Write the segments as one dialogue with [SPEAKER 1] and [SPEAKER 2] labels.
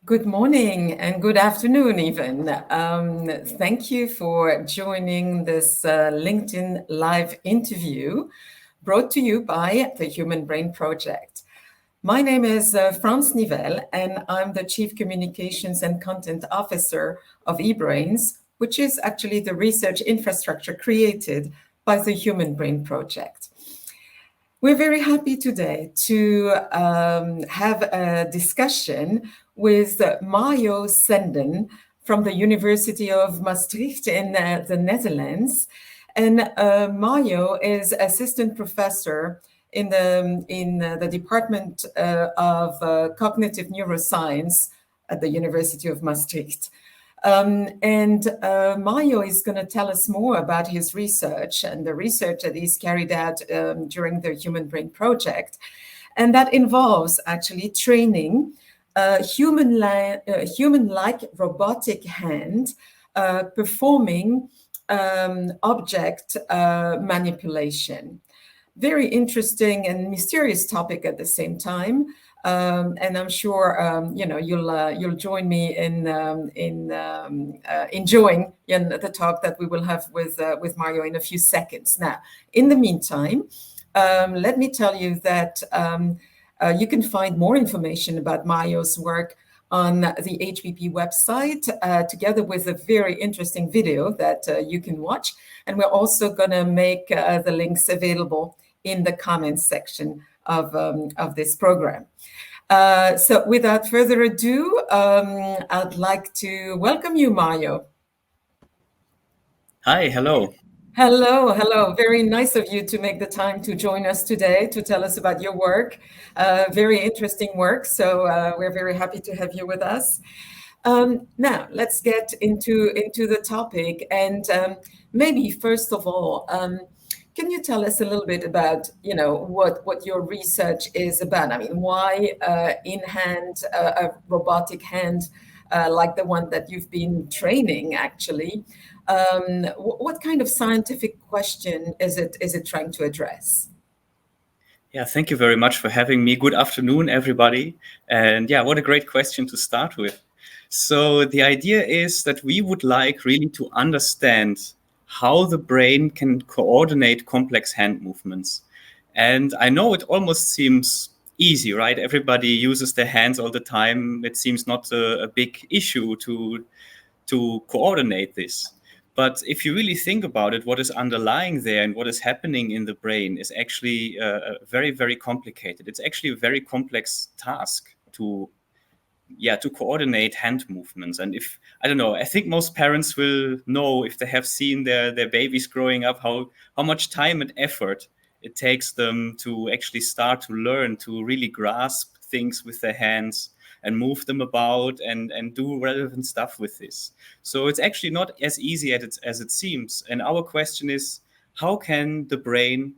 [SPEAKER 1] Good morning and good afternoon, even. Thank you for joining this LinkedIn live interview brought to you by the Human Brain Project. My name is Franz Nivelle, and I'm the Chief Communications and Content Officer of EBRAINS, which is actually the research infrastructure created by the Human Brain Project. We're very happy today to have a discussion with Mario Senden from the University of Maastricht in the Netherlands. And Mario is assistant professor in the Department of Cognitive Neuroscience at the University of Maastricht. Mario is going to tell us more about his research and the research that he's carried out during the Human Brain Project. And that involves actually training a human-like robotic hand performing object manipulation. Very interesting and mysterious topic at the same time. And I'm sure you'll join me in enjoying the talk that we will have with Mario in a few seconds. Now, in the meantime, let me tell you that you can find more information about Mario's work on the HBP website, together with a very interesting video that you can watch. And we're also going to make the links available in the comments section of this program. So without further ado, I'd like to welcome you, Mario.
[SPEAKER 2] Hi, hello.
[SPEAKER 1] Hello. Very nice of you to make the time to join us today to tell us about your work. Very interesting work. So we're very happy to have you with us. Now, let's get into the topic. And maybe first of all, can you tell us a little bit about, what your research is about? I mean, why in-hand, a robotic hand like the one that you've been training, actually? What kind of scientific question is it trying to address?
[SPEAKER 2] Yeah, thank you very much for having me. Good afternoon, everybody. And yeah, what a great question to start with. So the idea is that we would like really to understand how the brain can coordinate complex hand movements. And I know it almost seems easy, right? Everybody uses their hands all the time. It seems not a big issue to coordinate this. But if you really think about it, what is underlying there and what is happening in the brain is actually very, very complicated. It's actually a very complex task to coordinate hand movements. And if, I don't know, I think most parents will know if they have seen their babies growing up, how much time and effort it takes them to actually start to learn to really grasp things with their hands and move them about and do relevant stuff with this. So it's actually not as easy as it seems. And our question is, how can the brain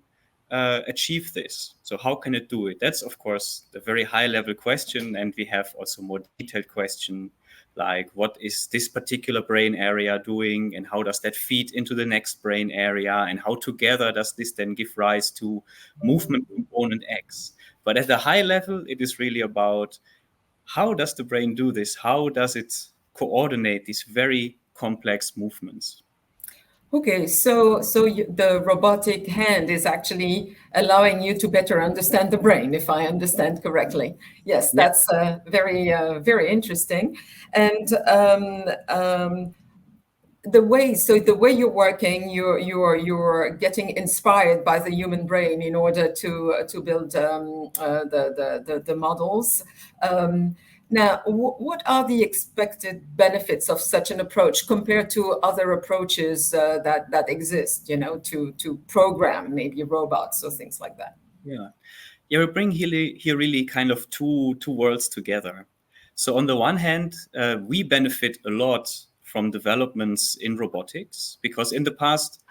[SPEAKER 2] achieve this? So how can it do it? That's, of course, a very high-level question. And we have also more detailed question, like what is this particular brain area doing and how does that feed into the next brain area, and how together does this then give rise to movement component X? But at the high level, it is really about how does the brain do this? How does it coordinate these very complex movements?
[SPEAKER 1] Okay, so the robotic hand is actually allowing you to better understand the brain, if I understand correctly. Yes,
[SPEAKER 2] Yeah.
[SPEAKER 1] that's very interesting. And the way you're working, you're getting inspired by the human brain in order to build the models. Now, what are the expected benefits of such an approach compared to other approaches that exist? To program maybe robots or things like that.
[SPEAKER 2] Yeah. We bring here really kind of two worlds together. So on the one hand, we benefit a lot from developments in robotics, because in the past,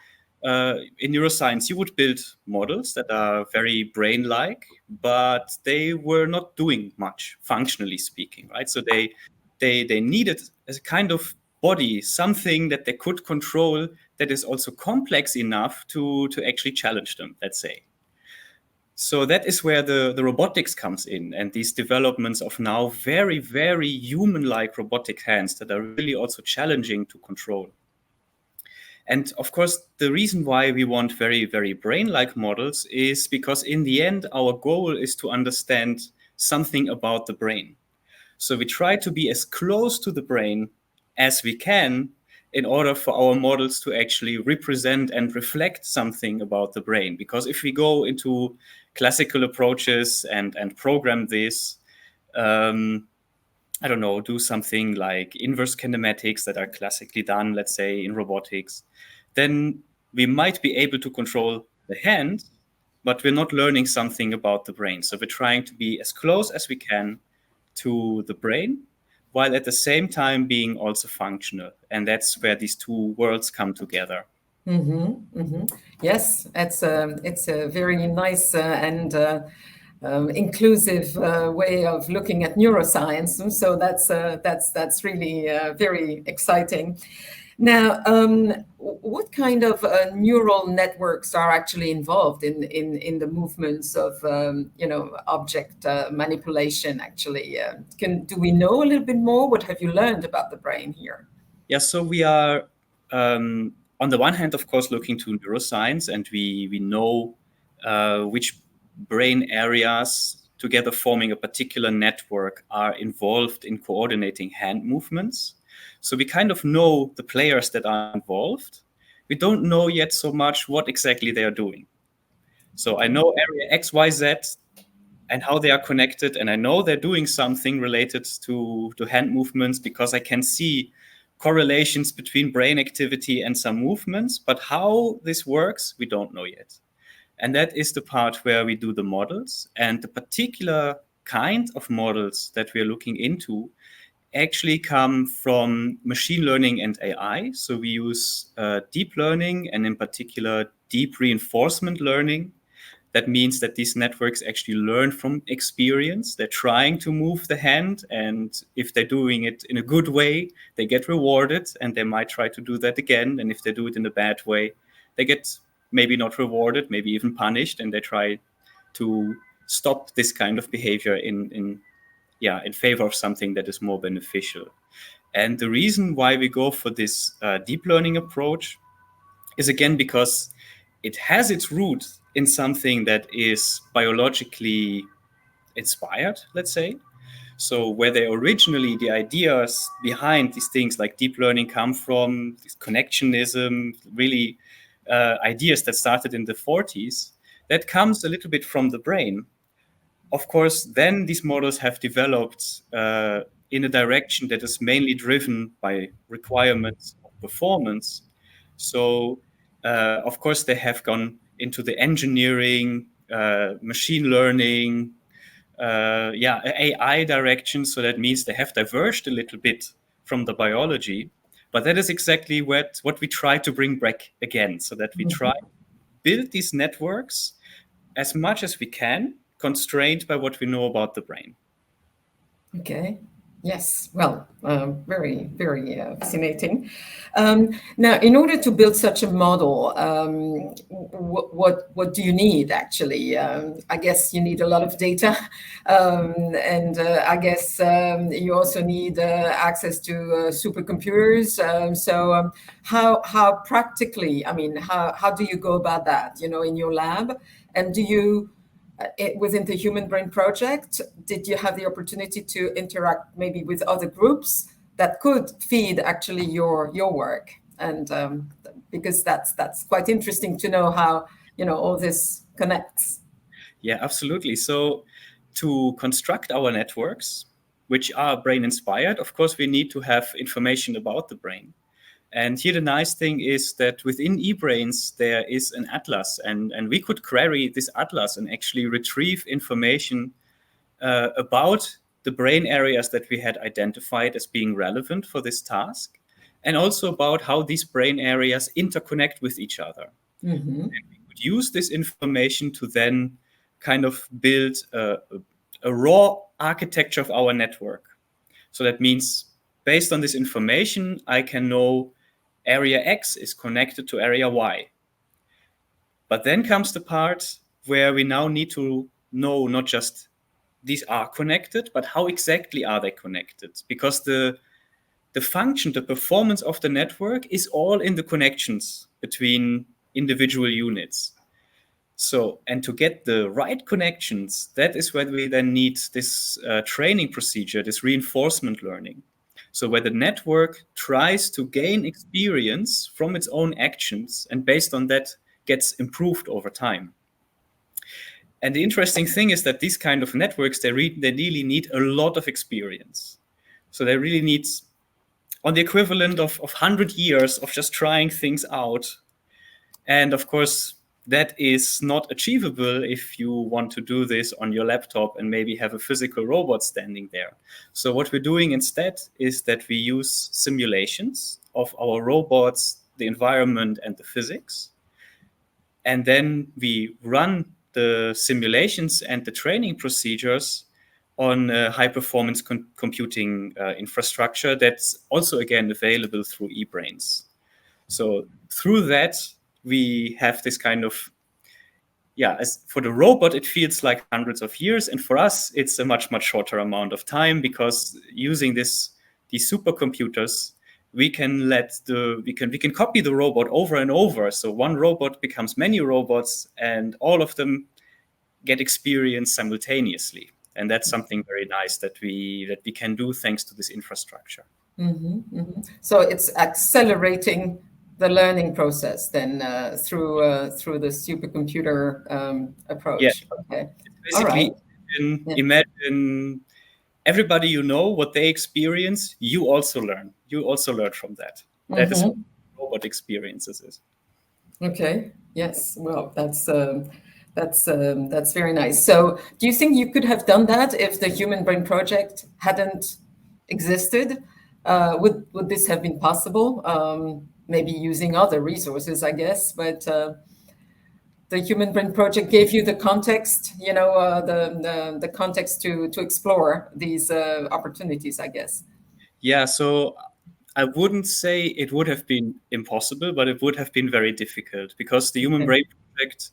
[SPEAKER 2] in neuroscience, you would build models that are very brain-like, but they were not doing much, functionally speaking, right? So they needed a kind of body, something that they could control that is also complex enough to actually challenge them, let's say. So that is where the robotics comes in, and these developments of now very, very human-like robotic hands that are really also challenging to control. And of course, the reason why we want very, very brain-like models is because in the end, our goal is to understand something about the brain. So we try to be as close to the brain as we can in order for our models to actually represent and reflect something about the brain. Because if we go into classical approaches and program this, I don't know, do something like inverse kinematics that are classically done, let's say, in robotics, then we might be able to control the hand, but we're not learning something about the brain. So we're trying to be as close as we can to the brain, while at the same time being also functional. And that's where these two worlds come together.
[SPEAKER 1] Yes, it's a very nice and inclusive way of looking at neuroscience. And so that's really very exciting. Now, what kind of neural networks are actually involved in the movements of object manipulation? Actually, do we know a little bit more? What have you learned about the brain here?
[SPEAKER 2] Yeah, so we are on the one hand, of course, looking to neuroscience, and we know which brain areas, together forming a particular network, are involved in coordinating hand movements. So we kind of know the players that are involved. We don't know yet so much what exactly they are doing. So I know area X, Y, Z, and how they are connected, and I know they're doing something related to hand movements because I can see correlations between brain activity and some movements, but how this works, we don't know yet. And that is the part where we do the models, and the particular kind of models that we are looking into actually come from machine learning and AI. So we use deep learning, and in particular deep reinforcement learning. That means that these networks actually learn from experience. They're trying to move the hand, and if they're doing it in a good way, they get rewarded, and they might try to do that again. And if they do it in a bad way, they get maybe not rewarded, maybe even punished, and they try to stop this kind of behavior in favor of something that is more beneficial. And the reason why we go for this deep learning approach is again because it has its root in something that is biologically inspired, let's say. So where they originally, the ideas behind these things like deep learning come from, this connectionism, really ideas that started in the 40s, that comes a little bit from the brain. Of course, then these models have developed in a direction that is mainly driven by requirements of performance. So, of course, they have gone into the engineering, machine learning, AI direction. So that means they have diverged a little bit from the biology. But that is exactly what we try to bring back again, so that we try to build these networks as much as we can, constrained by what we know about the brain.
[SPEAKER 1] Okay. Yes. Well, very, very fascinating. Now, in order to build such a model, what do you need actually? I guess you need a lot of data, and I guess you also need access to supercomputers. How practically? I mean, how do you go about that? In your lab, and do you? Within the Human Brain Project, did you have the opportunity to interact maybe with other groups that could feed actually your work? And because that's quite interesting to know how all this connects.
[SPEAKER 2] Yeah, absolutely. So to construct our networks, which are brain inspired, of course, we need to have information about the brain. And here the nice thing is that within EBRAINS, there is an atlas, and we could query this atlas and actually retrieve information about the brain areas that we had identified as being relevant for this task, and also about how these brain areas interconnect with each other.
[SPEAKER 1] Mm-hmm.
[SPEAKER 2] And we could use this information to then kind of build a raw architecture of our network. So that means based on this information, I can know area X is connected to area Y. But then comes the part where we now need to know not just these are connected, but how exactly are they connected? Because the function, the performance of the network is all in the connections between individual units. So, and to get the right connections, that is where we then need this training procedure, this reinforcement learning. So where the network tries to gain experience from its own actions and based on that gets improved over time. And the interesting thing is that these kind of networks, they really need a lot of experience. So they really need on the equivalent of 100 years of just trying things out. And of course, that is not achievable if you want to do this on your laptop and maybe have a physical robot standing there. So what we're doing instead is that we use simulations of our robots, the environment, and the physics. And then we run the simulations and the training procedures on high performance computing infrastructure that's also again available through EBRAINS. So through that, we have this kind of, as for the robot, it feels like hundreds of years. And for us, it's a much, much shorter amount of time because using these supercomputers, we can copy the robot over and over. So one robot becomes many robots and all of them get experience simultaneously. And that's something very nice that we can do thanks to this infrastructure.
[SPEAKER 1] So it's accelerating the learning process then through the supercomputer approach.
[SPEAKER 2] Yeah.
[SPEAKER 1] Okay.
[SPEAKER 2] Basically, imagine everybody you know, what they experience, you also learn. You also learn from that. That is what robot experiences is.
[SPEAKER 1] Okay. Yes. Well, that's very nice. So, do you think you could have done that if the Human Brain Project hadn't existed? Would this have been possible? Maybe using other resources, I guess, but the Human Brain Project gave you the context, the context to explore these opportunities, I guess.
[SPEAKER 2] Yeah. So I wouldn't say it would have been impossible, but it would have been very difficult because the Human Brain Project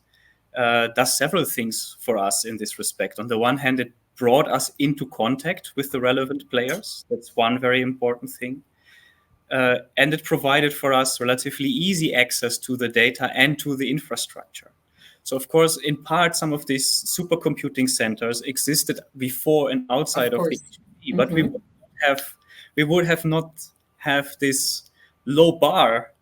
[SPEAKER 2] does several things for us in this respect. On the one hand, it brought us into contact with the relevant players. That's one very important thing. And it provided for us relatively easy access to the data and to the infrastructure. So, of course, in part, some of these supercomputing centers existed before and outside of the HPP, but we would have not have this low bar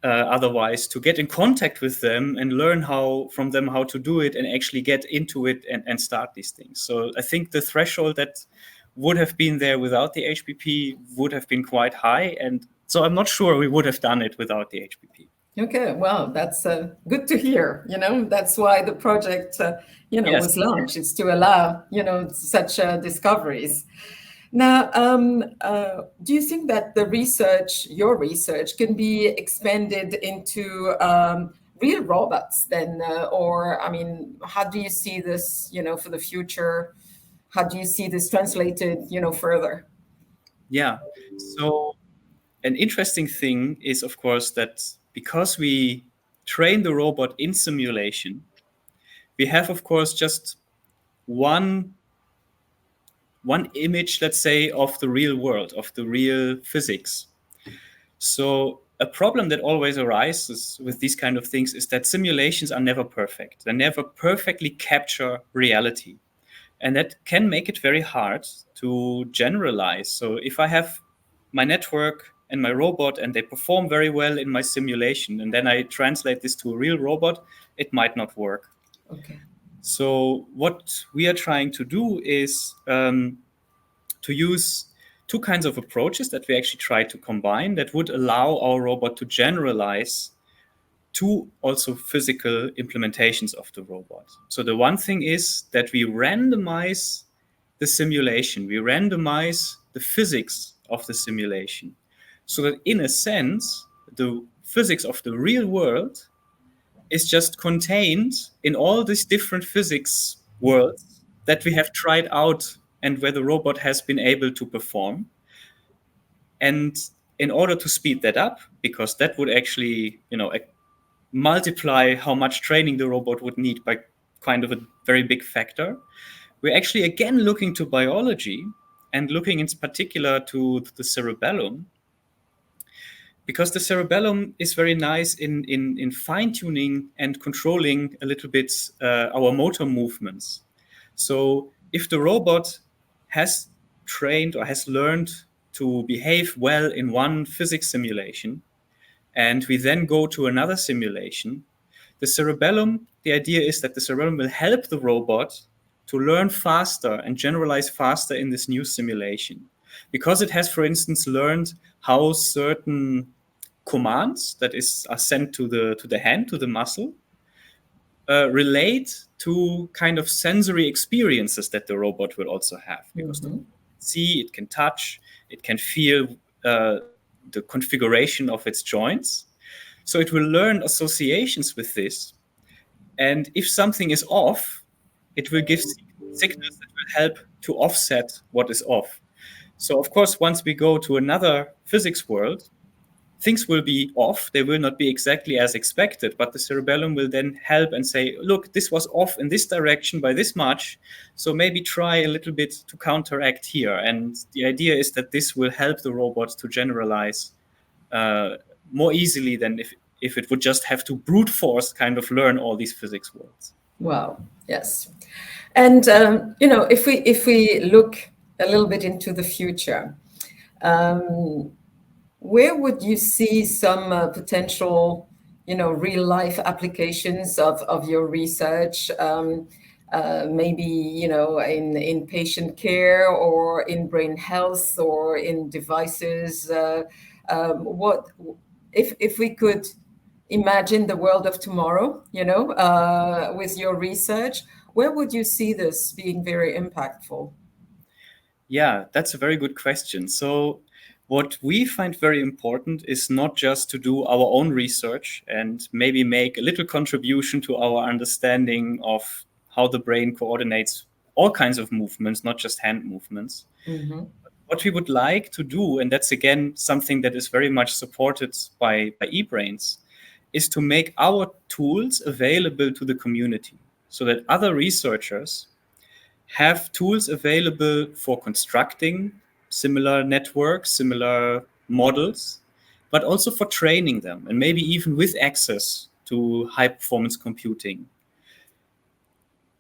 [SPEAKER 2] otherwise to get in contact with them and learn from them how to do it and actually get into it and start these things. So I think the threshold that would have been there without the HPP would have been quite high. And so I'm not sure we would have done it without the HPP.
[SPEAKER 1] Okay, well, that's good to hear. That's why the project,
[SPEAKER 2] Yes.
[SPEAKER 1] was launched. It's to allow, such discoveries. Now, do you think that your research, can be expanded into real robots then? Or, I mean, how do you see this, for the future? How do you see this translated, further?
[SPEAKER 2] Yeah. So an interesting thing is, of course, that because we train the robot in simulation, we have, of course, just one image, let's say, of the real world, of the real physics. So a problem that always arises with these kind of things is that simulations are never perfect. They never perfectly capture reality. And that can make it very hard to generalize. So if I have my network and my robot and they perform very well in my simulation, and then I translate this to a real robot, it might not work.
[SPEAKER 1] Okay.
[SPEAKER 2] So what we are trying to do is to use two kinds of approaches that we actually try to combine that would allow our robot to generalize to also physical implementations of the robot. So the one thing is that we randomize the simulation, we randomize the physics of the simulation, so that in a sense, the physics of the real world is just contained in all these different physics worlds that we have tried out and where the robot has been able to perform. And in order to speed that up, because that would actually, multiply how much training the robot would need by kind of a very big factor. We're actually again looking to biology and looking in particular to the cerebellum, because the cerebellum is very nice in fine-tuning and controlling a little bit our motor movements. So if the robot has trained or has learned to behave well in one physics simulation, and we then go to another simulation, the cerebellum, the idea is that the cerebellum will help the robot to learn faster and generalize faster in this new simulation. Because it has, for instance, learned how certain commands are sent to the hand, to the muscle, relate to kind of sensory experiences that the robot will also have. Because the robot can see, it can touch, it can feel the configuration of its joints. So it will learn associations with this. And if something is off, it will give signals that will help to offset what is off. So of course, once we go to another physics world, things will be off. They will not be exactly as expected, but the cerebellum will then help and say, look, this was off in this direction by this much. So maybe try a little bit to counteract here. And the idea is that this will help the robot to generalize more easily than if it would just have to brute force kind of learn all these physics worlds.
[SPEAKER 1] Wow. Yes. And, if we look a little bit into the future, where would you see some potential, real life applications of your research? Maybe, in patient care or in brain health or in devices. What if we could imagine the world of tomorrow, with your research, where would you see this being very impactful?
[SPEAKER 2] Yeah, that's a very good question. So what we find very important is not just to do our own research and maybe make a little contribution to our understanding of how the brain coordinates all kinds of movements, not just hand movements.
[SPEAKER 1] Mm-hmm.
[SPEAKER 2] What we would like to do, and that's again something that is very much supported by EBRAINS, is to make our tools available to the community so that other researchers have tools available for constructing similar networks, similar models, but also for training them, and maybe even with access to high performance computing.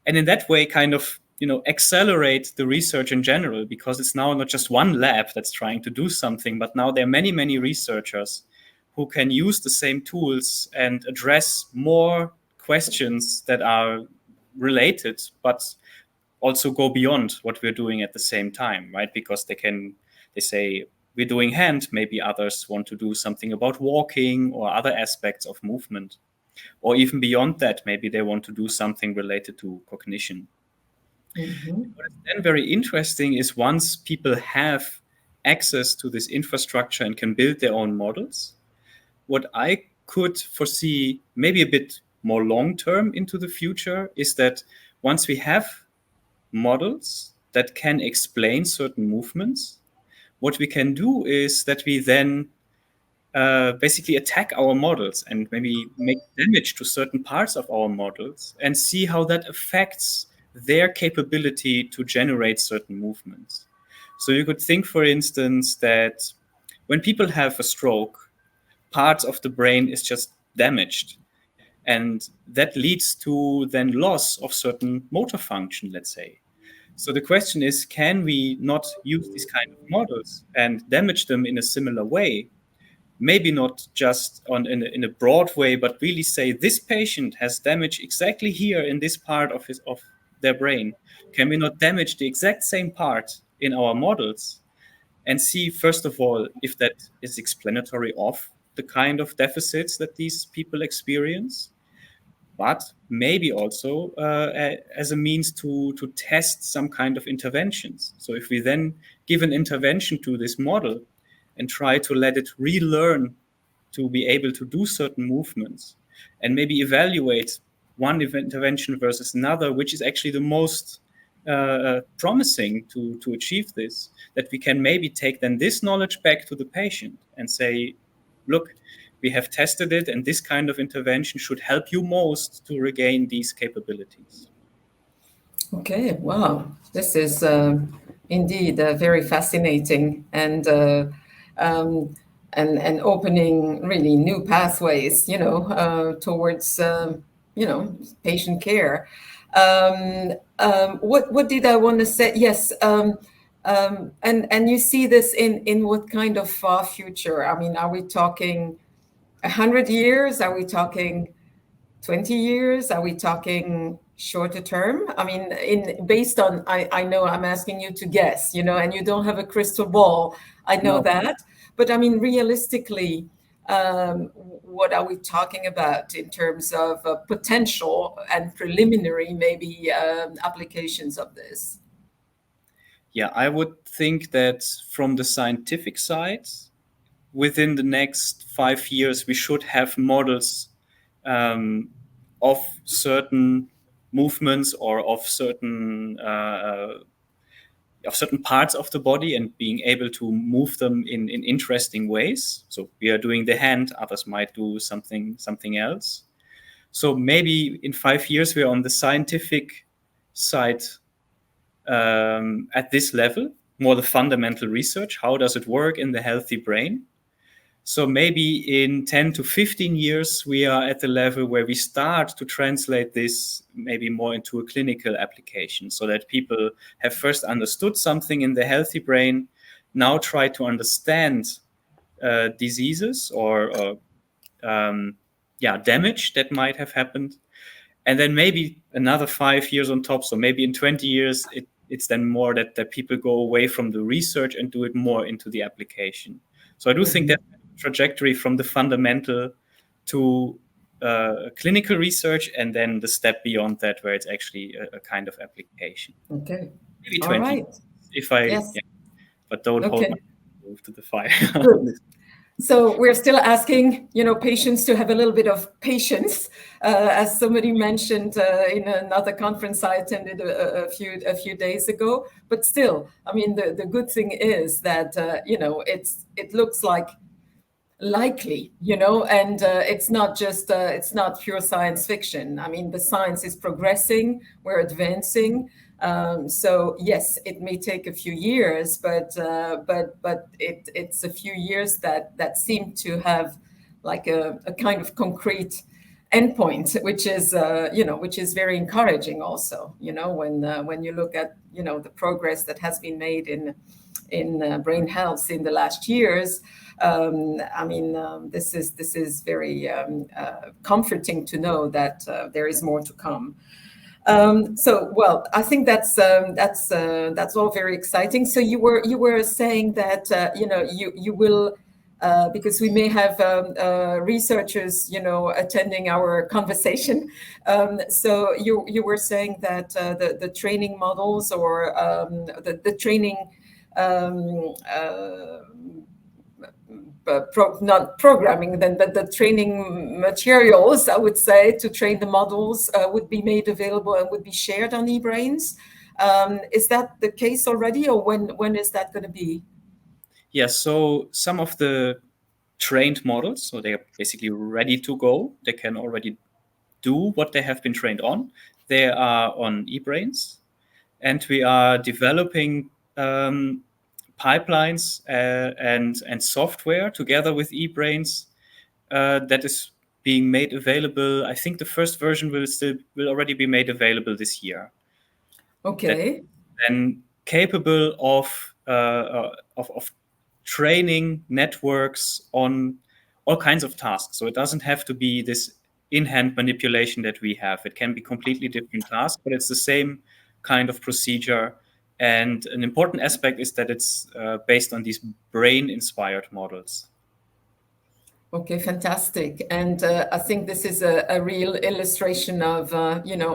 [SPEAKER 2] And in that way, kind of, accelerate the research in general, because it's now not just one lab that's trying to do something, but now there are many, many researchers who can use the same tools and address more questions that are related, but also go beyond what we're doing at the same time, right? Because they say, we're doing hand, maybe others want to do something about walking or other aspects of movement. Or even beyond that, maybe they want to do something related to cognition.
[SPEAKER 1] Mm-hmm.
[SPEAKER 2] What is then very interesting is once people have access to this infrastructure and can build their own models, what I could foresee maybe a bit more long-term into the future is that once we have models that can explain certain movements, what we can do is that we then basically attack our models and maybe make damage to certain parts of our models and see how that affects their capability to generate certain movements. So you could think, for instance, that when people have a stroke, parts of the brain is just damaged. And that leads to then loss of certain motor function, let's say. So the question is, can we not use these kind of models and damage them in a similar way? Maybe not just in a broad way, but really say this patient has damage exactly here in this part of their brain. Can we not damage the exact same part in our models and see, first of all, if that is explanatory of the kind of deficits that these people experience, but maybe also as a means to test some kind of interventions. So if we then give an intervention to this model and try to let it relearn to be able to do certain movements and maybe evaluate one intervention versus another, which is actually the most promising to achieve this, that we can maybe take then this knowledge back to the patient and say, look, we have tested it, and this kind of intervention should help you most to regain these capabilities.
[SPEAKER 1] Okay, wow. This is indeed very fascinating um, and opening really new pathways, towards patient care. What did I want to say? Yes, and you see this in what kind of far future? I mean, are we talking 100 years? Are we talking 20 years? Are we talking shorter term? I mean, based on, I know I'm asking you to guess, and you don't have a crystal ball. I know
[SPEAKER 2] No.
[SPEAKER 1] that. But I mean, realistically, what are we talking about in terms of potential and preliminary, maybe, applications of this?
[SPEAKER 2] Yeah, I would think that from the scientific side, within the next 5 years, we should have models um, of certain movements or of certain parts of the body and being able to move them in interesting ways. So we are doing the hand, others might do something else. So maybe in 5 years we're on the scientific side at this level, more the fundamental research. How does it work in the healthy brain? So maybe in 10 to 15 years, we are at the level where we start to translate this maybe more into a clinical application so that people have first understood something in the healthy brain, now try to understand diseases or damage that might have happened. And then maybe another 5 years on top. So maybe in 20 years, it's then more that people go away from the research and do it more into the application. So I do think that trajectory from the fundamental to clinical research, and then the step beyond that where it's actually a kind of application.
[SPEAKER 1] Okay.
[SPEAKER 2] Maybe
[SPEAKER 1] All
[SPEAKER 2] 20
[SPEAKER 1] right.
[SPEAKER 2] years, if I,
[SPEAKER 1] Yes.
[SPEAKER 2] yeah, but don't hold
[SPEAKER 1] Okay.
[SPEAKER 2] myself to the fire.
[SPEAKER 1] Good. So we're still asking, patients to have a little bit of patience, as somebody mentioned in another conference I attended a few days ago. But still, I mean, the good thing is that it looks likely, and it's not pure science fiction. I mean, the science is progressing, we're advancing. So yes, it may take a few years, but it's a few years that seem to have like a kind of concrete endpoint, which is very encouraging also, when you look at, the progress that has been made in brain health in the last years. I mean, this is very comforting to know that there is more to come. Well, I think that's all very exciting. So you were saying that you will. Because we may have researchers, attending our conversation. So you were saying that the training models or the training not programming then, but the training materials, I would say, to train the models would be made available and would be shared on eBrains. Is that the case already, or when is that going to be?
[SPEAKER 2] Yeah, so some of the trained models, so they are basically ready to go. They can already do what they have been trained on. They are on eBrains, and we are developing pipelines and software together with eBrains that is being made available. I think the first version will already be made available this year. That
[SPEAKER 1] Okay.
[SPEAKER 2] then capable of training networks on all kinds of tasks. So it doesn't have to be this in-hand manipulation that we have. It can be completely different tasks, but it's the same kind of procedure. And an important aspect is that it's based on these brain-inspired models.
[SPEAKER 1] Okay, fantastic. And I think this is a real illustration of,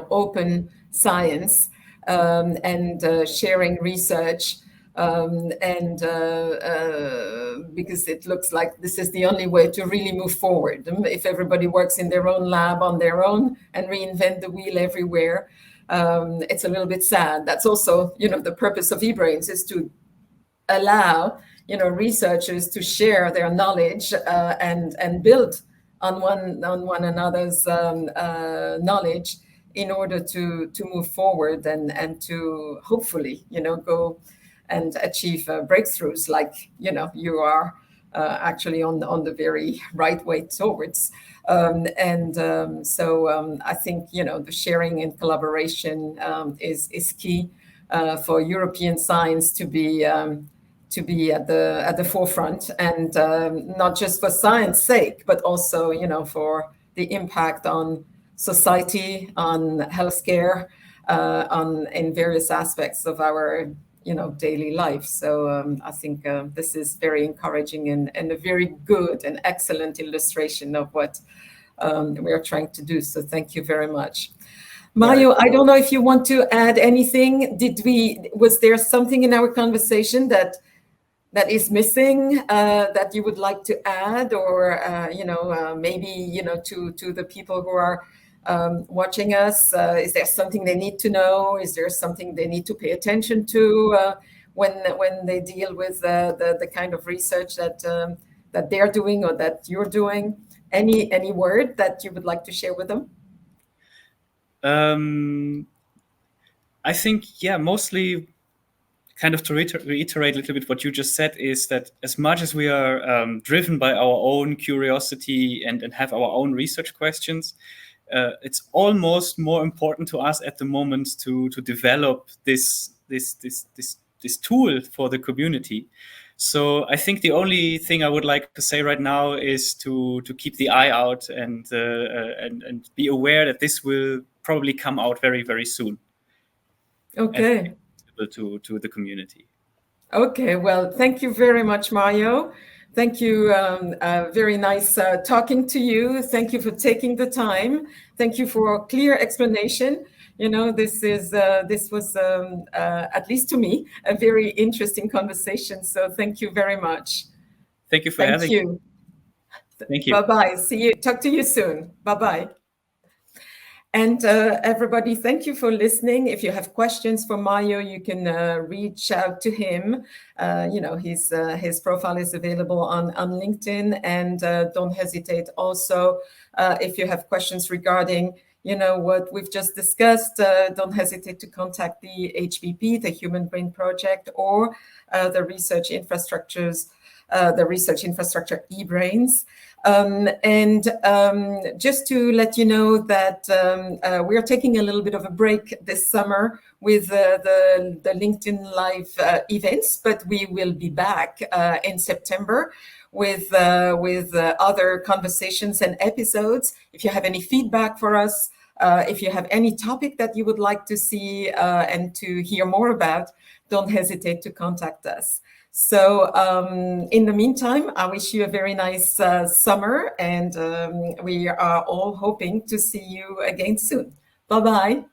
[SPEAKER 1] open science and sharing research. And because it looks like this is the only way to really move forward. If everybody works in their own lab on their own and reinvent the wheel everywhere, it's a little bit sad. That's also, the purpose of eBrains is to allow researchers to share their knowledge and build on one another's knowledge in order to move forward and to hopefully, go and achieve breakthroughs like, you are actually on the very right way towards. So I think, the sharing and collaboration is key for European science to be at the forefront, and not just for science sake, but also, for the impact on society, on healthcare, in various aspects of our daily life. So I think this is very encouraging and a very good and excellent illustration of what we are trying to do. So thank you very much. Mario, I don't know if you want to add anything. Was there something in our conversation that is missing that you would like to add, or maybe to the people who are watching us? Is there something they need to know? Is there something they need to pay attention to when they deal with the kind of research that they're doing or that you're doing? Any word that you would like to share with them?
[SPEAKER 2] I think, mostly kind of to reiterate a little bit what you just said, is that as much as we are driven by our own curiosity and have our own research questions, it's almost more important to us at the moment to develop this tool for the community. So I think the only thing I would like to say right now is to keep the eye out and be aware that this will probably come out very, very soon.
[SPEAKER 1] Okay.
[SPEAKER 2] To the community.
[SPEAKER 1] Okay, well, thank you very much, Mario. Thank you. Very nice talking to you. Thank you for taking the time. Thank you for a clear explanation. This was, at least to me, a very interesting conversation. So thank you very much.
[SPEAKER 2] Thank you for having me. Thank you.
[SPEAKER 1] Bye-bye. See you. Talk to you soon. Bye-bye. And everybody, thank you for listening. If you have questions for Mario, you can reach out to him. His profile is available on LinkedIn, and don't hesitate also if you have questions regarding what we've just discussed, don't hesitate to contact the HBP, the Human Brain Project, or the research infrastructure EBRAINS. Just to let you know that we are taking a little bit of a break this summer with the LinkedIn Live events, but we will be back in September with other conversations and episodes. If you have any feedback for us, if you have any topic that you would like to see and to hear more about, don't hesitate to contact us. So in the meantime, I wish you a very nice summer, and we are all hoping to see you again soon. Bye-bye.